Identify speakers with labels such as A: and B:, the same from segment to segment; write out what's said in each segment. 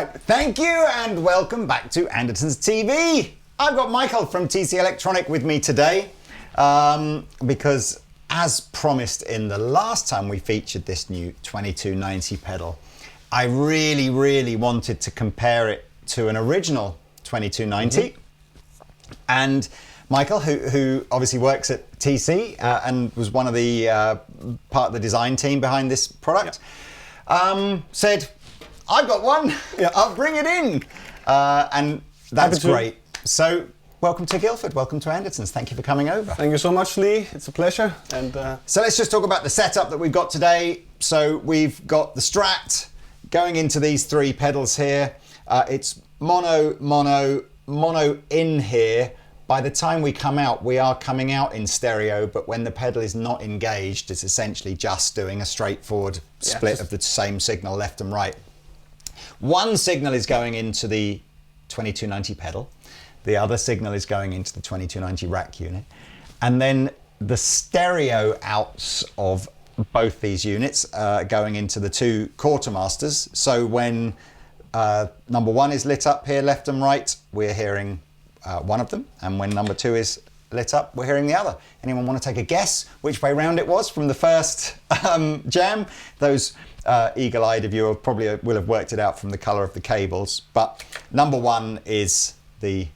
A: right.
B: Thank you and welcome back to Andertons TV. I've got Michael from TC Electronic with me today because as promised in the last time we featured this new 2290 pedal, I really wanted to compare it to an original 2290. And Michael, who obviously works at TC and was one of the part of the design team behind this product, said, I've got one, I'll bring it in. And that's great. So welcome to Guildford, welcome to Andertons. Thank you for coming over.
A: Thank you so much, Lee. It's a pleasure. And
B: so let's just talk about the setup that we've got today. So we've got the Strat going into these three pedals here. It's mono in here. By the time we come out, we are coming out in stereo, but when the pedal is not engaged, it's essentially just doing a straightforward split of the same signal left and right. One signal is going into the 2290 pedal. The other signal is going into the 2290 rack unit. And then the stereo outs of both these units going into the two quartermasters. So when number one is lit up here, left and right, we're hearing one of them, and when number two is lit up, we're hearing the other. Anyone want to take a guess which way round it was from the first jam? Those eagle-eyed of you probably will have worked it out from the colour of the cables, but number one is the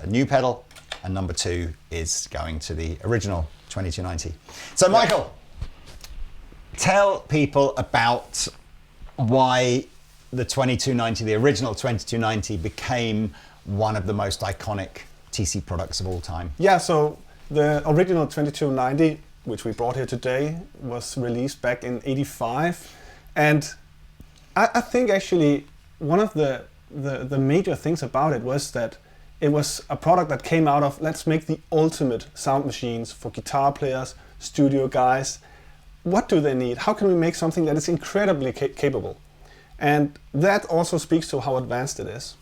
B: new pedal, and number two is going to the original 2290. So Michael, tell people about why the 2290, the original 2290, became one of the most iconic TC products of all time.
A: Yeah, so the original 2290, which we brought here today, was released back in '85. And I think actually one of the major things about it was that it was a product that came out of, let's make the ultimate sound machines for guitar players, studio guys. What do they need? How can we make something that is incredibly capable? And that also speaks to how advanced it is.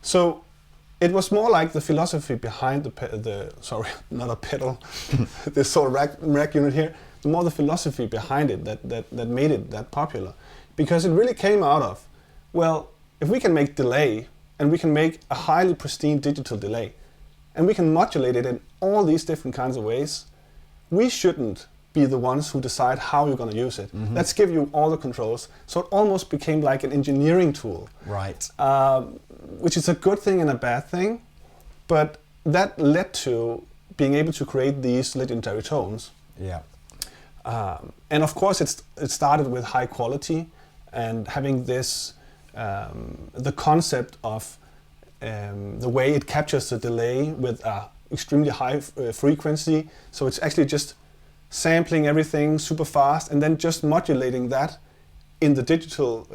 A: So it was more like the philosophy behind not a pedal, this sort of rack unit here, more the philosophy behind it that made it that popular. Because it really came out of, well, if we can make delay, and we can make a highly pristine digital delay, and we can modulate it in all these different kinds of ways, we shouldn't be the ones who decide how you're going to use it. Let's give you all the controls. So it almost became like an engineering tool.
B: Right.
A: Which is a good thing and a bad thing, but that led to being able to create these legendary tones.
B: Yeah.
A: And of course it started with high quality and having this, the concept of the way it captures the delay with a extremely high frequency. So it's actually just sampling everything super fast and then just modulating that in the digital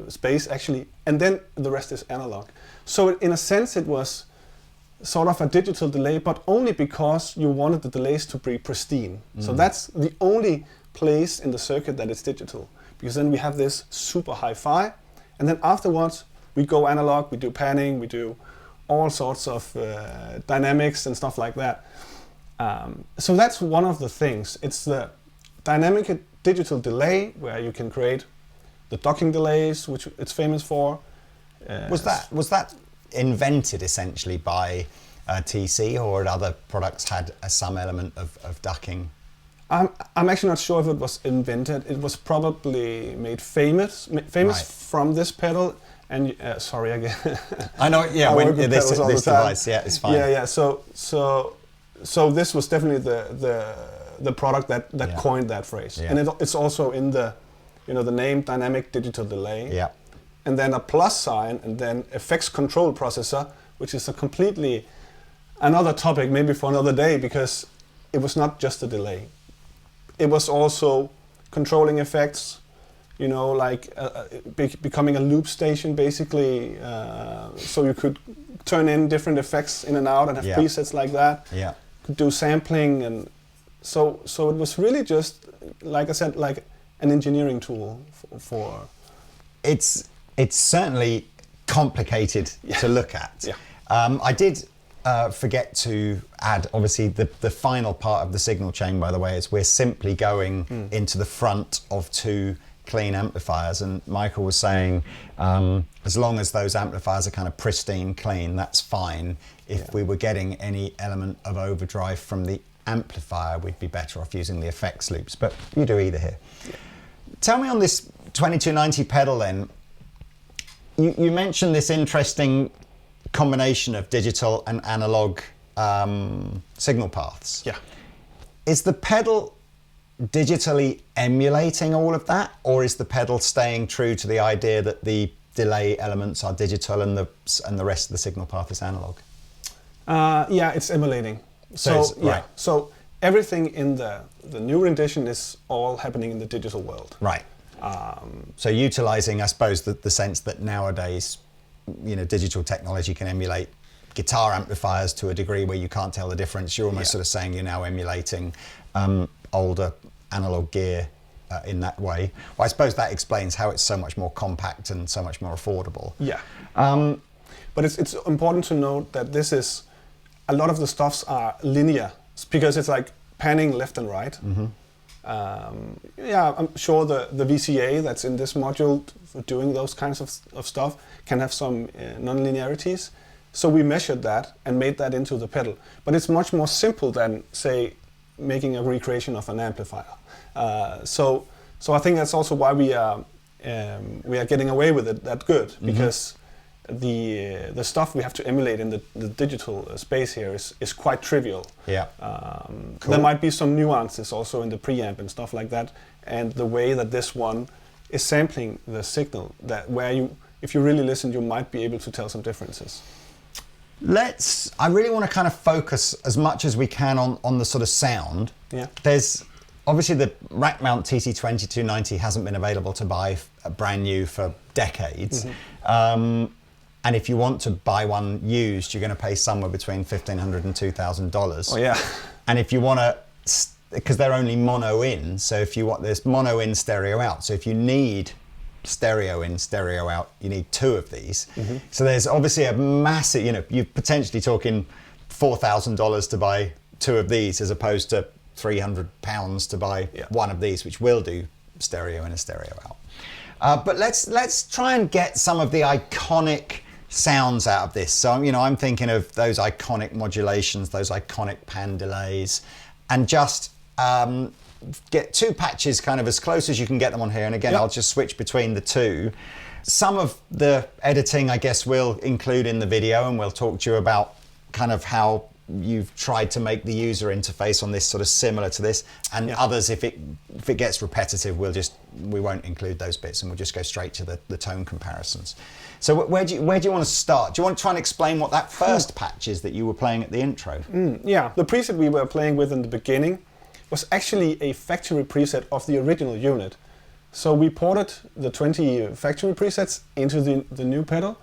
A: space actually, and then the rest is analog. So in a sense it was sort of a digital delay, but only because you wanted the delays to be pristine. So that's the only place in the circuit that is digital, because then we have this super hi-fi, and then afterwards we go analog, we do panning, we do all sorts of dynamics and stuff like that. So that's one of the things. It's the dynamic digital delay where you can create the docking delays, which it's famous for.
B: Was that invented essentially by TC, or had other products had some element of ducking?
A: I'm actually not sure if it was invented. It was probably made famous from this pedal. And sorry again.
B: I know. Yeah, when this device. Yeah, it's fine.
A: Yeah. So this was definitely the product that coined that phrase, and it's also in the the name dynamic digital delay.
B: Yeah.
A: And then a plus sign, and then effects control processor, which is a completely another topic, maybe for another day, because it was not just a delay. It was also controlling effects, like becoming a loop station, basically, so you could turn in different effects in and out and have presets like that.
B: Yeah.
A: Could do sampling, and so it was really just, like I said, like an engineering tool for.
B: It's certainly complicated to look at.
A: Yeah.
B: I did forget to add, obviously, the final part of the signal chain, by the way, is we're simply going into the front of two clean amplifiers, and Michael was saying as long as those amplifiers are kind of pristine clean, that's fine. If we were getting any element of overdrive from the amplifier, we'd be better off using the effects loops, but you do either here. Tell me on this 2290 pedal then, you mentioned this interesting combination of digital and analog signal paths.
A: Yeah.
B: Is the pedal digitally emulating all of that, or is the pedal staying true to the idea that the delay elements are digital and the rest of the signal path is analog?
A: Yeah, it's emulating. So
B: right.
A: So everything in the new rendition is all happening in the digital world.
B: Right. So utilizing, I suppose, the sense that nowadays, digital technology can emulate guitar amplifiers to a degree where you can't tell the difference. You're almost sort of saying you're now emulating older analog gear in that way. Well, I suppose that explains how it's so much more compact and so much more affordable.
A: Yeah. But it's important to note that this is, a lot of the stuffs are linear because it's like panning left and right.
B: Mm-hmm.
A: Yeah, I'm sure the VCA that's in this module for doing those kinds of stuff can have some non-linearities. So we measured that and made that into the pedal. But it's much more simple than, say, making a recreation of an amplifier. So I think that's also why we are getting away with it that good, because the stuff we have to emulate in the digital space here is quite trivial.
B: Yeah. Cool.
A: There might be some nuances also in the preamp and stuff like that, and the way that this one is sampling the signal, that if you really listen, you might be able to tell some differences.
B: I really want to kind of focus as much as we can on the sort of sound.
A: Yeah.
B: There's obviously the rack mount TC2290 hasn't been available to buy brand new for decades. And if you want to buy one used, you're going to pay somewhere between $1,500 and $2,000.
A: Oh yeah.
B: And if you want to, because they're only mono in, so if you want, there's mono in, stereo out. So if you need stereo in, stereo out, you need two of these. So there's obviously a massive, you're potentially talking $4,000 to buy two of these as opposed to £300 to buy one of these, which will do stereo in and stereo out. But let's try and get some of the iconic sounds out of this. So I'm thinking of those iconic modulations, those iconic pan delays, and just get two patches kind of as close as you can get them on here. And again, I'll just switch between the two. Some of the editing, I guess, we'll include in the video, and we'll talk to you about kind of how you've tried to make the user interface on this sort of similar to this, and others, if it gets repetitive, we won't include those bits, and we'll just go straight to the tone comparisons. So where do you want to start? Do you want to try and explain what that first patch is that you were playing at the intro?
A: Yeah, the preset we were playing with in the beginning was actually a factory preset of the original unit. So we ported the 20 factory presets into the new pedal,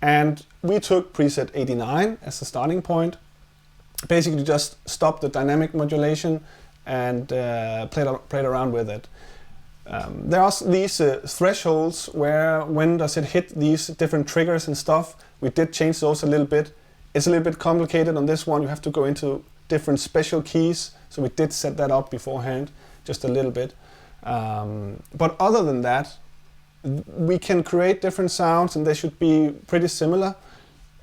A: and we took preset 89 as the starting point. Basically just stopped the dynamic modulation and played around with it. There are these thresholds where, when does it hit these different triggers and stuff. We did change those a little bit. It's a little bit complicated on this one. You have to go into different special keys. So we did set that up beforehand, just a little bit. But other than that, we can create different sounds, and they should be pretty similar.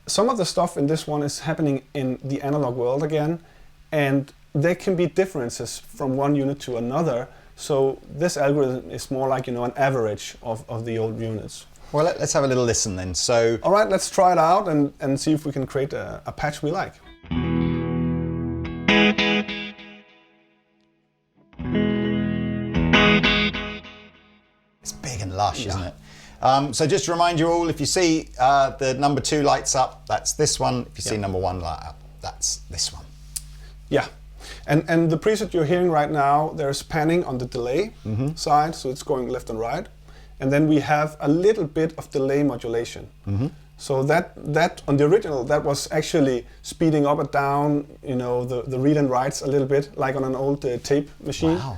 A: Some of the stuff in this one is happening in the analog world again, and there can be differences from one unit to another. So this algorithm is more like, an average of the old units.
B: Well, let's have a little listen then. So,
A: all right, let's try it out and see if we can create a patch we like.
B: It's big and lush, isn't it? So just to remind you all, if you see the number 2 lights up, that's this one. If you see number 1 light up, that's this one.
A: Yeah, and the preset you're hearing right now, there's panning on the delay side, so it's going left and right. And then we have a little bit of delay modulation. So that on the original, that was actually speeding up and down, the read and writes a little bit, like on an old tape machine.
B: Wow.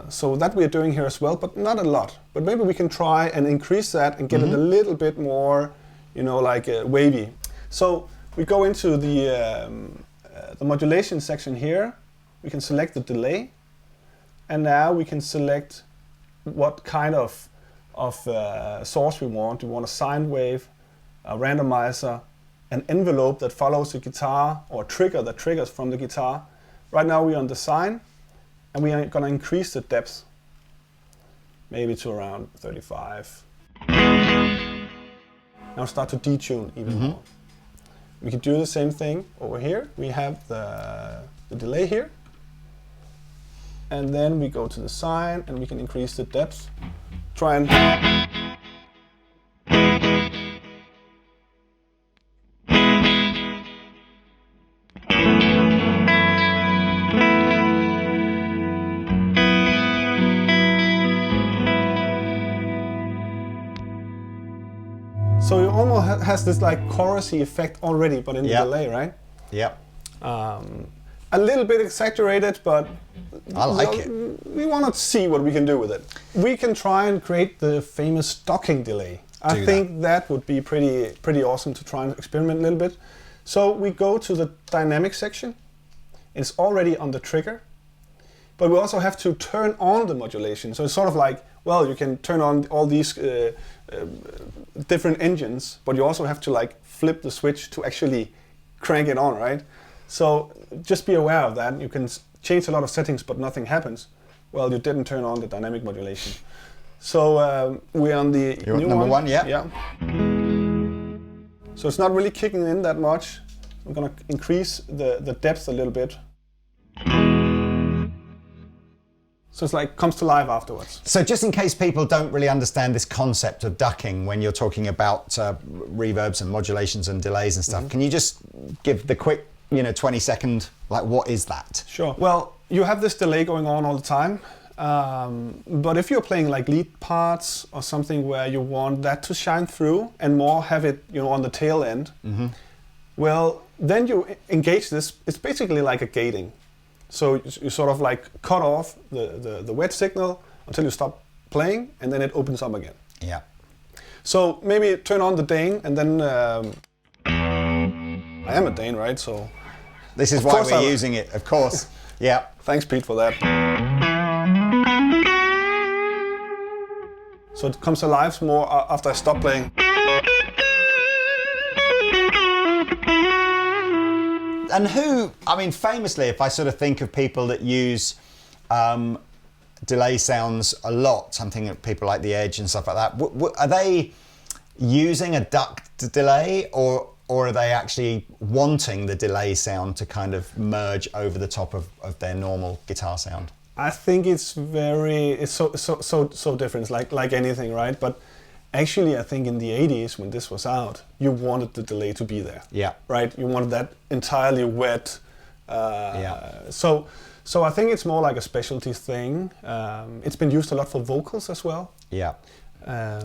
A: So that we're doing here as well, but not a lot. But maybe we can try and increase that and get it a little bit more, wavy. So we go into the modulation section here. We can select the delay, and now we can select what kind of source we want. We want a sine wave, a randomizer, an envelope that follows the guitar, or a trigger that triggers from the guitar. Right now we're on the sine, and we are going to increase the depth, maybe to around 35. Now start to detune even more. We could do the same thing over here. We have the delay here. And then we go to the sine, and we can increase the depth. Try and... So it almost has this like chorusy effect already, but in the delay, right?
B: Yep.
A: A little bit exaggerated, but
B: I like it.
A: We want to see what we can do with it. We can try and create the famous docking delay. I think that would be pretty awesome to try and experiment a little bit. So we go to the dynamic section. It's already on the trigger, but we also have to turn on the modulation. So it's sort of like, well, you can turn on all these different engines, but you also have to like flip the switch to actually crank it on, right? So just be aware of that. You can change a lot of settings, but nothing happens. Well, you didn't turn on the dynamic modulation. So we're on the new
B: number one, yeah.
A: Yeah. So it's not really kicking in that much. I'm gonna increase the depth a little bit. So it's like comes to life afterwards.
B: So just in case people don't really understand this concept of ducking when you're talking about reverbs and modulations and delays and stuff, can you just give the quick 20-second, like, what is that?
A: Sure. Well, you have this delay going on all the time. But if you're playing like lead parts or something where you want that to shine through and more have it, on the tail end, well, then you engage this. It's basically like a gating. So you sort of like cut off the wet signal until you stop playing, and then it opens up again.
B: Yeah.
A: So maybe turn on the Dane, and then I am a Dane, right? So
B: this is why we're using it, of course. Yeah.
A: Thanks, Pete, for that. So it comes alive more after I stop playing.
B: And famously, if I sort of think of people that use delay sounds a lot, something that people like The Edge and stuff like that, are they using a ducked delay, or are they actually wanting the delay sound to kind of merge over the top of their normal guitar sound?
A: I think it's so different. It's like anything, right? But actually, I think in the 80s when this was out, you wanted the delay to be there.
B: Yeah.
A: Right? You wanted that entirely wet. So I think it's more like a specialty thing. It's been used a lot for vocals as well.
B: Yeah.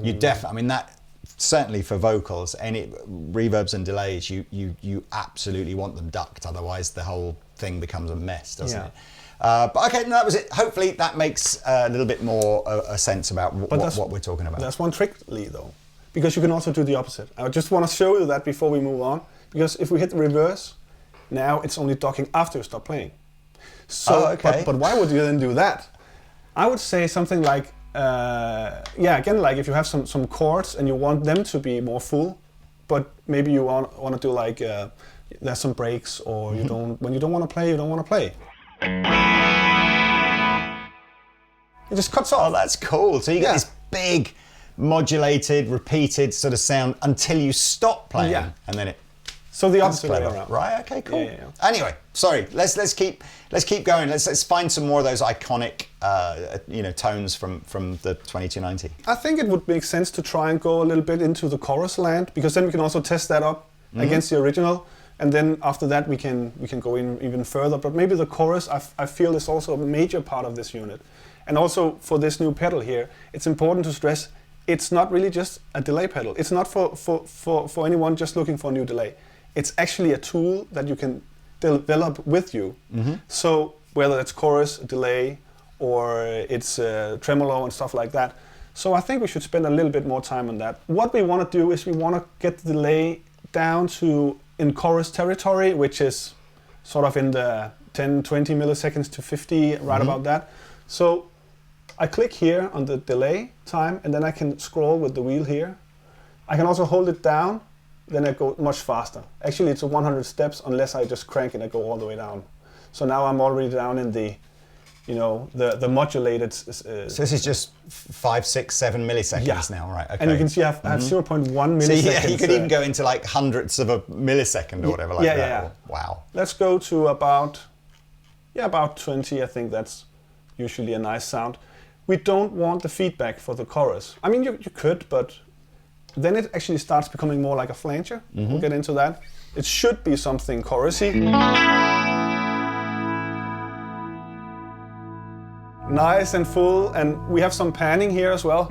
B: You definitely. That certainly for vocals, any reverbs and delays, you absolutely want them ducked. Otherwise, the whole thing becomes a mess, doesn't it? But okay, no, that was it. Hopefully that makes a little bit more a sense about what we're talking about.
A: That's one trick, Lee, though, because you can also do the opposite. I just want to show you that before we move on, because if we hit the reverse, now it's only docking after you stop playing. So,
B: okay.
A: But why would you then do that? I would say something like, again, like if you have some chords and you want them to be more full, but maybe you want to do like there's some breaks, or you don't. When you don't want to play, you don't want to play. It just cuts off.
B: Oh, that's cool. So you get this big, modulated, repeated sort of sound until you stop playing, and then it.
A: So the opposite way around.
B: Right. Okay. Cool.
A: Yeah.
B: Anyway, sorry. Let's keep going. Let's find some more of those iconic, tones from the 2290.
A: I think it would make sense to try and go a little bit into the chorus land, because then we can also test that up against the original. And then after that we can go in even further. But maybe the chorus, I feel, is also a major part of this unit. And also for this new pedal here, it's important to stress it's not really just a delay pedal. It's not for anyone just looking for a new delay. It's actually a tool that you can develop with you. So whether it's chorus, delay, or it's tremolo and stuff like that. So I think we should spend a little bit more time on that. What we want to do is we want to get the delay down to in chorus territory, which is sort of in the 10, 20 milliseconds to 50, right about that. So I click here on the delay time, and then I can scroll with the wheel here. I can also hold it down, then I go much faster. Actually, it's 100 steps unless I just crank it and go all the way down. So now I'm already down in the, the modulated.
B: So this is just 5, 6, 7 milliseconds now, right? Okay.
A: And you can see I have 0.1 milliseconds.
B: So yeah, you could even go into like hundredths of a millisecond or whatever like that.
A: Yeah.
B: Wow.
A: Let's go to about 20. I think that's usually a nice sound. We don't want the feedback for the chorus. I mean, you could, but then it actually starts becoming more like a flanger. We'll get into that. It should be something chorusy. Nice and full, and we have some panning here as well.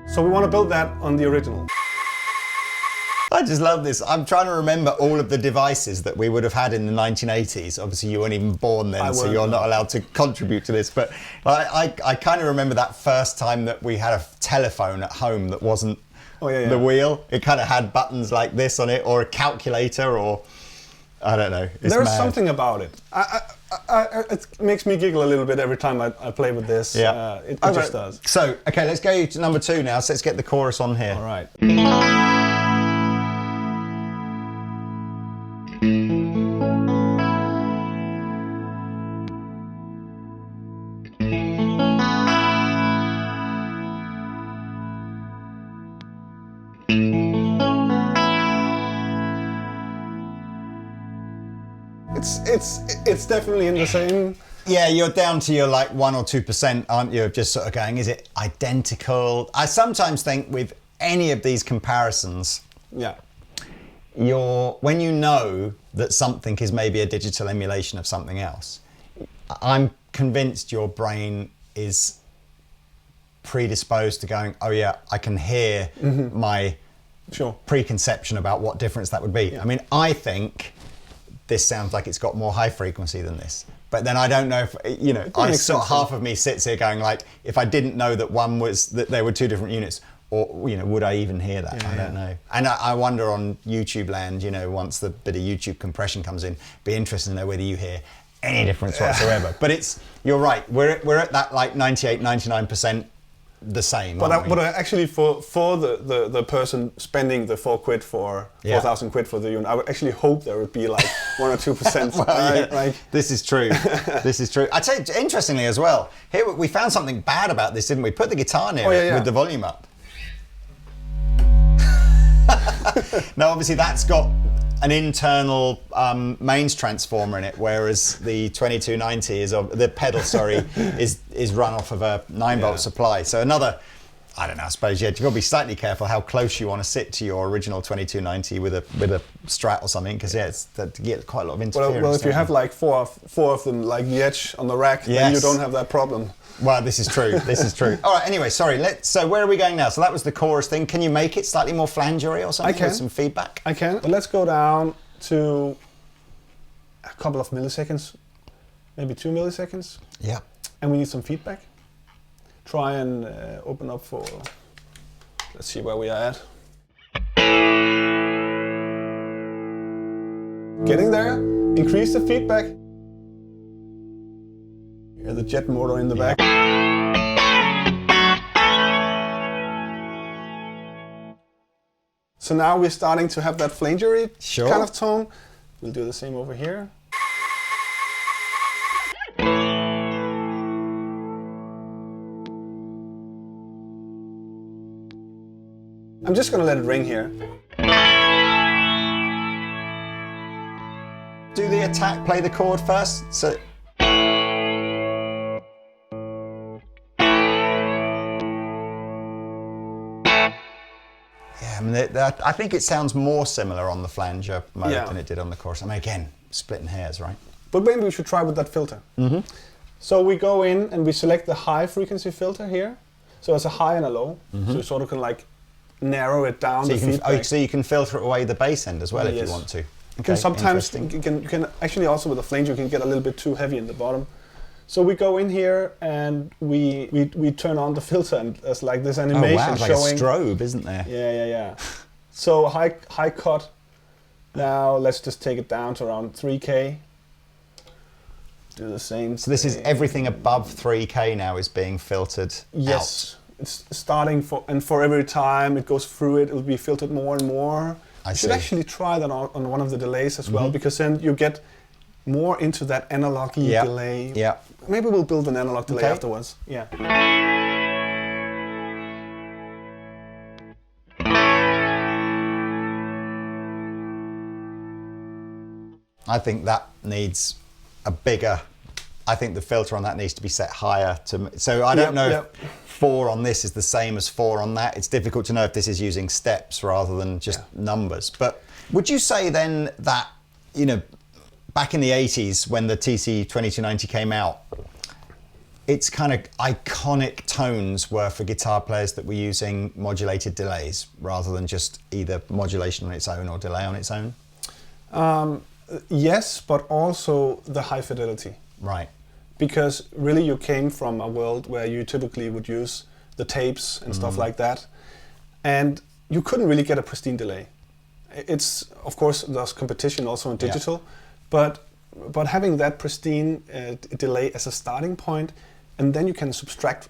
A: So we want to build that on the original.
B: I just love this. I'm trying to remember all of the devices that we would have had in the 1980s. Obviously, you weren't even born then, so you're not allowed to contribute to this. But I kind of remember that first time that we had a telephone at home that wasn't the wheel. It kind of had buttons like this on it, or a calculator, or I don't know.
A: There's something about it. It makes me giggle a little bit every time I play with this.
B: Yeah,
A: it just does.
B: So, okay, let's go to number 2 now. So let's get the chorus on here.
A: All right. It's definitely in the same.
B: Yeah, you're down to your like 1 or 2%, aren't you? Of just sort of going, is it identical? I sometimes think with any of these comparisons, when you know that something is maybe a digital emulation of something else, I'm convinced your brain is predisposed to going, oh yeah, I can hear my preconception about what difference that would be. Yeah. I mean, I think this sounds like it's got more high frequency than this. But then I don't know if, half of me sits here going like, if I didn't know that there were 2 different units, or, would I even hear that? I don't know. And I wonder on YouTube land, once the bit of YouTube compression comes in, be interested to know whether you hear any difference whatsoever. But you're right, we're at that like 98, 99% the same.
A: But actually for the person spending the 4 quid for 4,000 quid for the unit, I would actually hope there would be like 1 or 2%.
B: This is true. This is true. I'd say interestingly as well, here we found something bad about this, didn't we? Put the guitar near it with the volume up. Now obviously that's got an internal mains transformer in it, whereas the 2290 is run off of a 9-volt supply. So another, I don't know, I suppose you've got to be slightly careful how close you want to sit to your original 2290 with a Strat or something, because it's to get quite a lot of interference.
A: Well, if you have like four of them like the edge on the rack, then you don't have that problem.
B: Well, this is true. This is true. All right. Anyway, sorry. So where are we going now? So that was the chorus thing. Can you make it slightly more flangery or something?
A: I can.
B: With some feedback.
A: I can. But let's go down to a couple of milliseconds, maybe 2 milliseconds.
B: Yeah.
A: And we need some feedback. Try and open up for. Let's see where we are at. Getting there. Increase the feedback. Hear the jet motor in the back. So now we're starting to have that flangery kind of tone. We'll do the same over here. I'm just gonna let it ring here.
B: Do the attack play the chord first? So. I think it sounds more similar on the flanger mode than it did on the chorus. I mean, again, splitting hairs, right?
A: But maybe we should try with that filter. So we go in and we select the high frequency filter here. So it's a high and a low. So you sort of can like narrow it down.
B: So you can filter away the bass end as well if you want to.
A: Okay, sometimes you can actually also with the flanger you can get a little bit too heavy in the bottom. So we go in here and we turn on the filter, and there's like this animation
B: it's like
A: showing.
B: A strobe, isn't there?
A: Yeah. So high cut Now let's just take it down to around 3K. Do the same.
B: So this is everything above 3K now is being filtered
A: Yes. It's starting for every time it goes through it will be filtered more and more. You should actually try that on one of the delays as well, because then you get more into that analog delay.
B: Yeah.
A: Maybe we'll build an analog delay afterwards. Yeah.
B: I think that needs a bigger. I think the filter on that needs to be set higher. So I don't know if 4 on this is the same as 4 on that. It's difficult to know if this is using steps rather than just numbers. But would you say then that, you know, back in the 80s when the TC-2290 came out, its kind of iconic tones were for guitar players that were using modulated delays rather than just either modulation on its own or delay on its own?
A: Yes, but also the high fidelity.
B: Right.
A: Because really you came from a world where you typically would use the tapes and stuff like that, and you couldn't really get a pristine delay. It's, of course, there's competition also in digital, but having that pristine delay as a starting point, and then you can subtract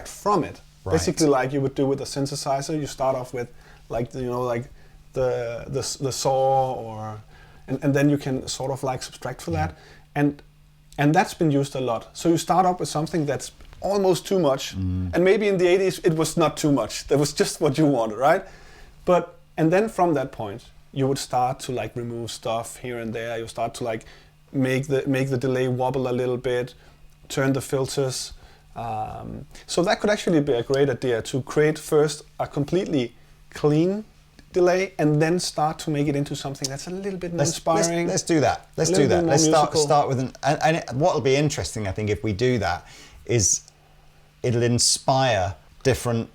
A: from it. Right. Basically, like you would do with a synthesizer, you start off with like the saw or. And then you can sort of like subtract for that, and that's been used a lot. So you start up with something that's almost too much, and maybe in the 80s it was not too much. That was just what you wanted, right? And then from that point you would start to like remove stuff here and there. You start to like make the delay wobble a little bit, turn the filters. So that could actually be a great idea to create first a completely clean delay and then start to make it into something that's a little bit more inspiring.
B: Let's do that. Let's start with what'll be interesting, I think, if we do that, is it'll inspire different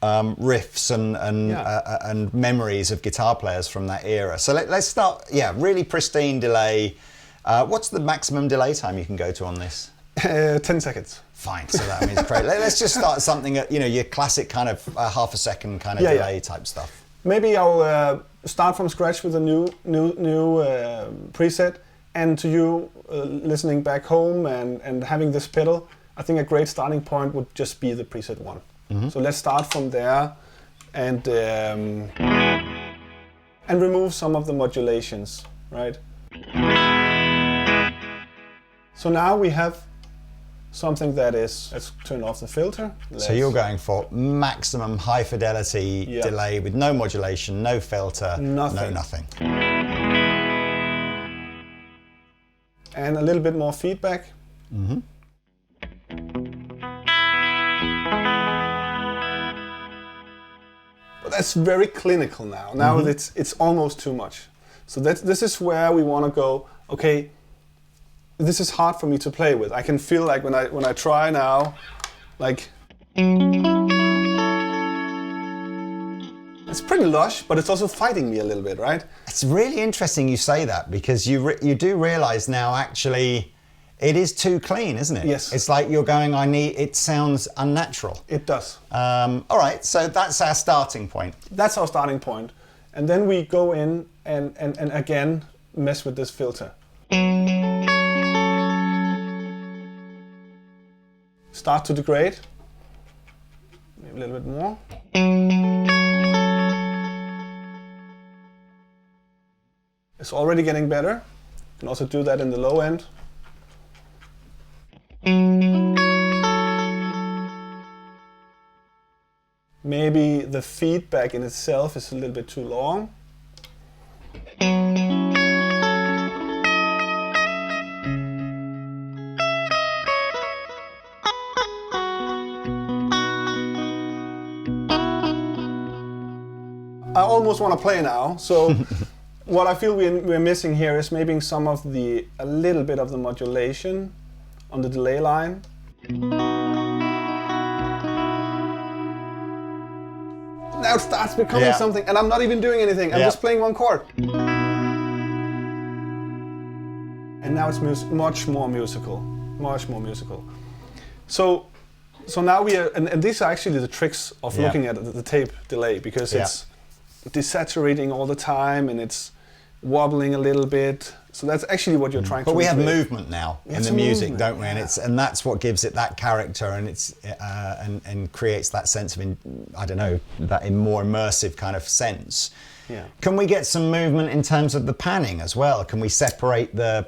B: riffs and memories of guitar players from that era. So let's start. Really pristine delay. What's the maximum delay time you can go to on this?
A: 10 seconds.
B: Fine. So that means great. Let's just start something at your classic kind of half a second kind of delay type stuff.
A: Maybe I'll start from scratch with a new preset, and to you listening back home and having this pedal, I think a great starting point would just be the preset 1. So let's start from there and remove some of the modulations, right? So now we have something that is, let's turn off the filter.
B: So you're going for maximum high fidelity delay with no modulation, no filter, no nothing. And a little bit more feedback. But that's very clinical now. Now it's almost too much. So this is where we want to go, okay, this is hard for me to play with. I can feel like when I try now, like it's pretty lush, but it's also fighting me a little bit, right? It's really interesting you say that, because you do realize now actually it is too clean, isn't it?
A: Yes.
B: It's like you're going, it sounds unnatural.
A: It does.
B: All right, so that's our starting point.
A: That's our starting point. And then we go in and again mess with this filter. Start to degrade, maybe a little bit more. It's already getting better. You can also do that in the low end. Maybe the feedback in itself is a little bit too long. I almost want to play now, so what I feel we're missing here is maybe some of a little bit of the modulation on the delay line. Now it starts becoming something, and I'm not even doing anything, I'm just playing one chord. And now it's much more musical, much more musical. So now we are, and these are actually the tricks of looking at the tape delay, because it's desaturating all the time, and it's wobbling a little bit. So that's actually what you're trying to
B: But we have
A: recreate.
B: movement now in
A: It's
B: the
A: a
B: music,
A: movement,
B: don't we?
A: yeah.
B: And that's what gives it that character, and it's and creates that sense of I don't know, that more immersive kind of sense.
A: Yeah.
B: Can we get some movement in terms of the panning as well? Can we separate the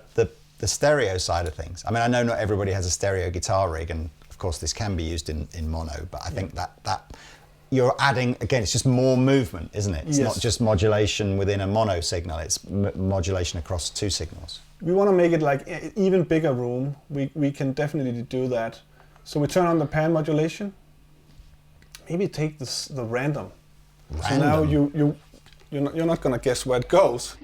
B: stereo side of things? I mean, I know not everybody has a stereo guitar rig, and of course this can be used in mono, but I think that you're adding, again, it's just more movement, isn't it? It's not just modulation within a mono signal, it's modulation across two signals.
A: We want to make it like an even bigger room. We can definitely do that. So we turn on the pan modulation. Maybe take the random. So now you're not gonna guess where it goes.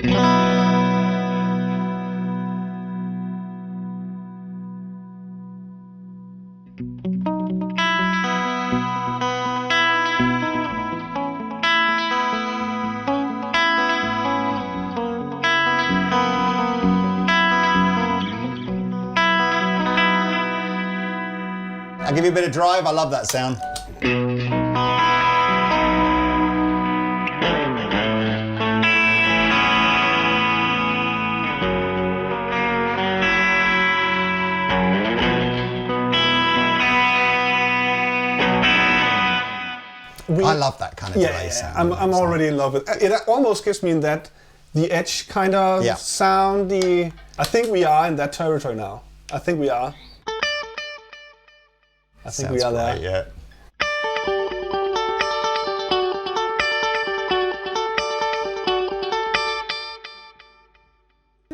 B: I'll give you a bit of drive, I love that sound. I love that kind of delay sound.
A: I'm already in love with it. It almost gives me that the edge kind of sound. I think we are in that territory now. I think we are. I think we are there.
B: Yeah.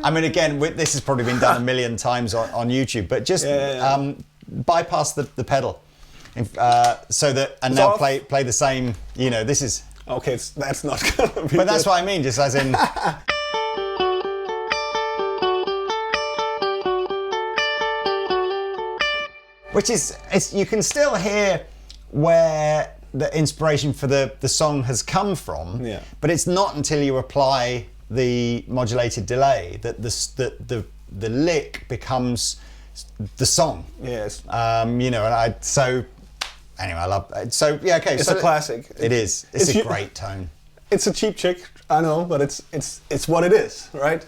B: I mean, again, this has probably been done a million times on YouTube, but just bypass the pedal, so that now play the same. You know, this is
A: okay. That's not gonna be.
B: But that's what I mean, just as in. Which is, you can still hear where the inspiration for the song has come from, but it's not until you apply the modulated delay that the lick becomes the song.
A: Yes.
B: You know, and so anyway, I love it. So yeah, okay.
A: It's a classic.
B: It is. It's a great tone.
A: It's a cheap trick, I know, but it's what it is, right?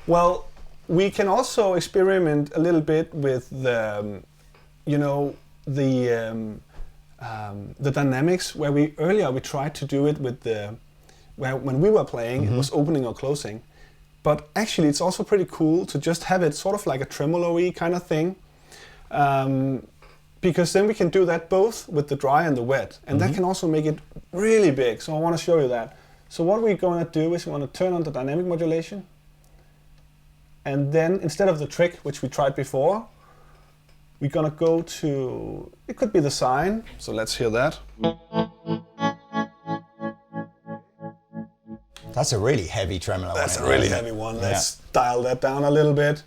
A: Well, we can also experiment a little bit with the, you know, the dynamics where we tried to do it with when we were playing, it was opening or closing. But actually it's also pretty cool to just have it sort of like a tremolo-y kind of thing. Because then we can do that both with the dry and the wet. And that can also make it really big. So I want to show you that. So what we're going to do is we want to turn on the dynamic modulation. And then instead of the trick, which we tried before, we're going to go to, it could be the sine. So let's hear that.
B: That's a really heavy tremolo.
A: That's a really heavy one. Let's dial that down a little bit.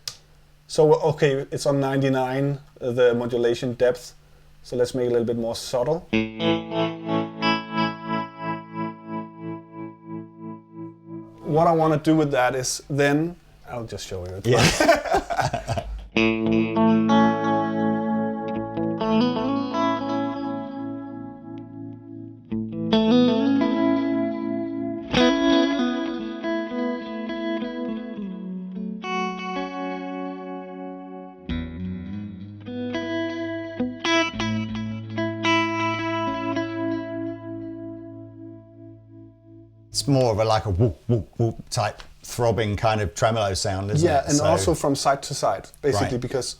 A: So, okay, it's on 99, the modulation depth. So let's make it a little bit more subtle. What I want to do with that is then, I'll just show you it. Yeah.
B: It's more of a whoop, whoop, whoop type throbbing kind of tremolo sound, isn't it?
A: Yeah, and also from side to side, basically, because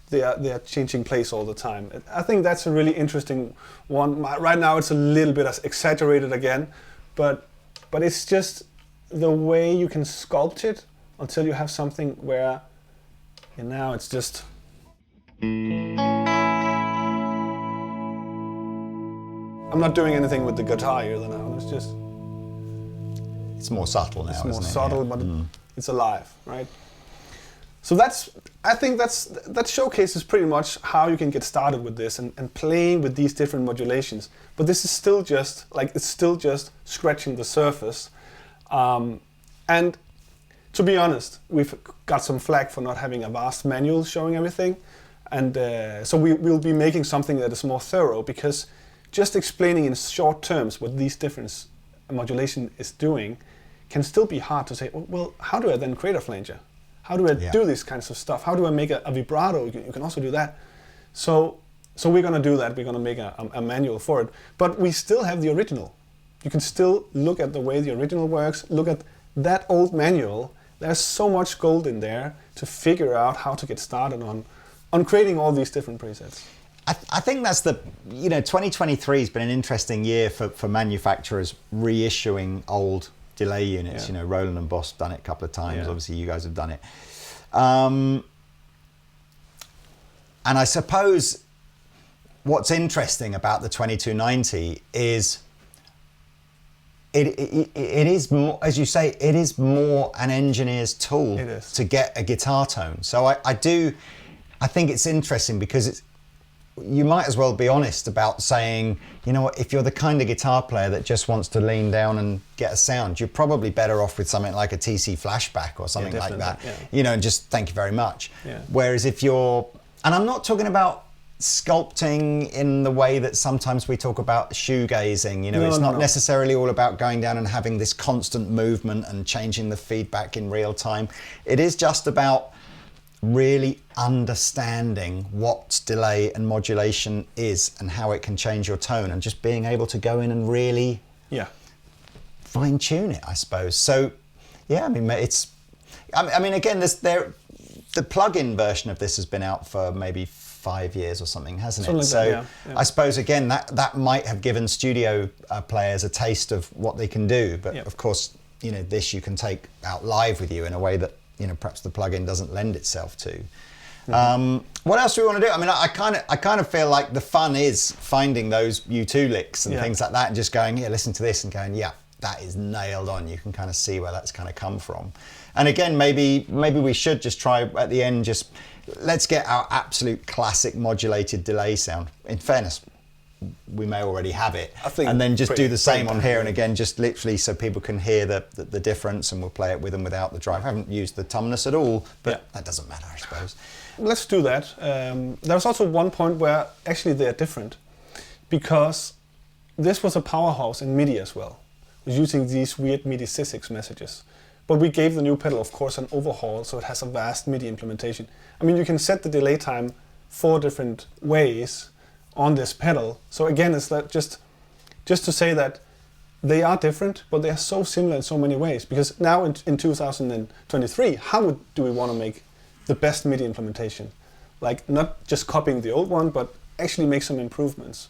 A: they are changing place all the time. I think that's a really interesting one. Right now it's a little bit exaggerated again, but it's just the way you can sculpt it until you have something where, and now it's just. I'm not doing anything with the guitar either now. It's just.
B: It's more subtle now.
A: It's more
B: isn't it?
A: subtle, but it's alive, right? So I think that showcases pretty much how you can get started with this and playing with these different modulations. But this is still just it's still just scratching the surface. And to be honest, we've got some flack for not having a vast manual showing everything. And so we'll be making something that is more thorough, because just explaining in short terms what these different modulation is doing can still be hard to say, well, how do I then create a flanger? How do I do these kinds of stuff? How do I make a vibrato? You can also do that. So we're going to do that. We're going to make a manual for it. But we still have the original. You can still look at the way the original works, look at that old manual. There's so much gold in there to figure out how to get started on creating all these different presets.
B: I think that's 2023 has been an interesting year for manufacturers reissuing old delay units.
A: Yeah.
B: Roland and Boss done it a couple of times.
A: Yeah.
B: Obviously, you guys have done it. And I suppose what's interesting about the 2290 is it is more, as you say, it is more an engineer's tool to get a guitar tone. So I think it's interesting because you might as well be honest about saying, you know what, if you're the kind of guitar player that just wants to lean down and get a sound, you're probably better off with something like a TC Flashback or something like that, and just thank you very much.
A: Yeah.
B: Whereas if you're, and I'm not talking about sculpting in the way that sometimes we talk about shoegazing, it's not necessarily all about going down and having this constant movement and changing the feedback in real time. It is just about really understanding what delay and modulation is and how it can change your tone, and just being able to go in and really fine tune it, I suppose. So again, the plug-in version of this has been out for maybe 5 years or something, hasn't it? So I suppose again that might have given studio players a taste of what they can do, but of course this you can take out live with you in a way that perhaps the plugin doesn't lend itself to. What else do we want to do? I mean, I kind of feel like the fun is finding those U2 licks and things like that, and just going, listen to this, and going, that is nailed on. You can kind of see where that's kind of come from. And again, maybe we should just try at the end, just let's get our absolute classic modulated delay sound. In fairness, we may already have it, and then just do the same on here, and again, just literally so people can hear the difference, and we'll play it with and without the drive. I haven't used the Tumnus at all, but that doesn't matter, I suppose.
A: Let's do that. There's also one point where actually they're different, because this was a powerhouse in MIDI as well, using these weird MIDI SysX messages. But we gave the new pedal, of course, an overhaul, so it has a vast MIDI implementation. I mean, you can set the delay time 4 different ways on this pedal. So again, it's like just to say that they are different, but they are so similar in so many ways. Because now in 2023, how do we want to make the best MIDI implementation? Like not just copying the old one, but actually make some improvements.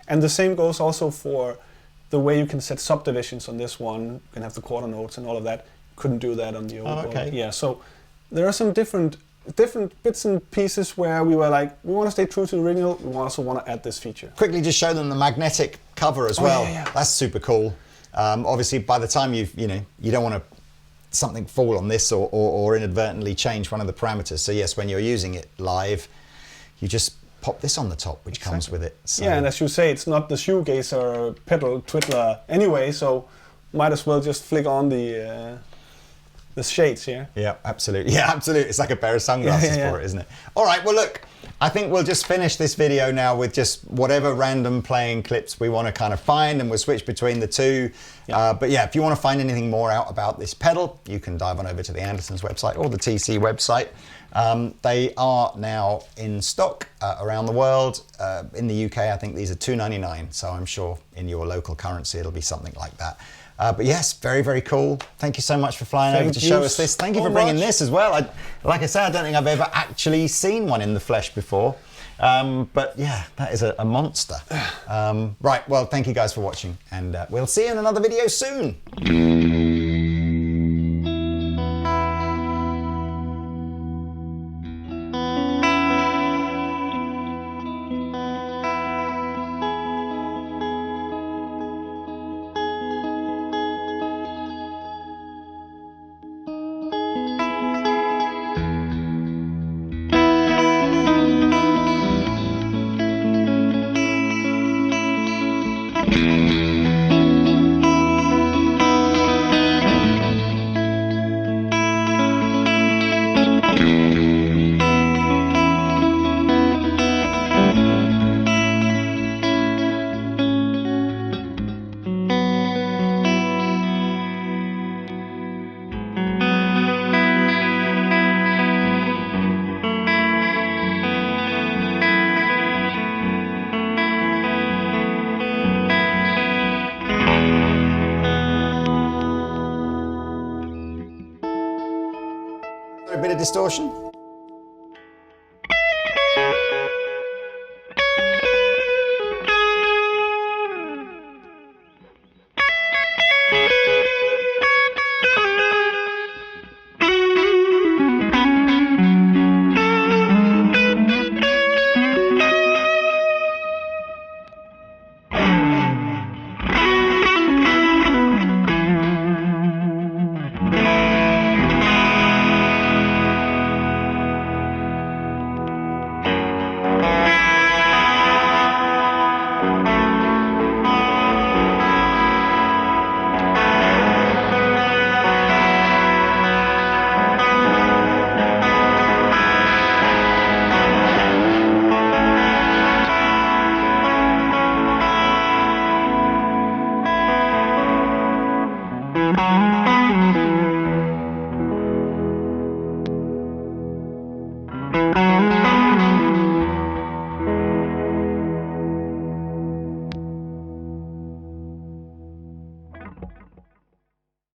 A: And the same goes also for the way you can set subdivisions on this one. You can have the quarter notes and all of that. Couldn't do that on the old one. Yeah, so there are some different bits and pieces where we were like, we want to stay true to the original, we also want to add this feature.
B: Quickly just show them the magnetic cover as well. That's super cool. Obviously by the time you don't want something fall on this or inadvertently change one of the parameters. So yes, when you're using it live, you just pop this on the top, which comes with it. So.
A: Yeah, and as you say, it's not the shoegazer pedal twiddler anyway, so might as well just flick on the shades here.
B: Yeah, absolutely. Yeah, absolutely. It's like a pair of sunglasses for it, isn't it? All right, well, look, I think we'll just finish this video now with just whatever random playing clips we want to kind of find, and we'll switch between the two. But yeah, if you want to find anything more out about this pedal, you can dive on over to the Andertons website or the TC website. They are now in stock around the world. In the UK, I think these are $2.99, so I'm sure in your local currency it'll be something like that. But yes, very, very cool. Thank you so much for flying over to show us this. Thank you for bringing this as well. Like I said, I don't think I've ever actually seen one in the flesh before. But yeah, that is a monster. Right, well, thank you guys for watching, and we'll see you in another video soon. A bit of distortion.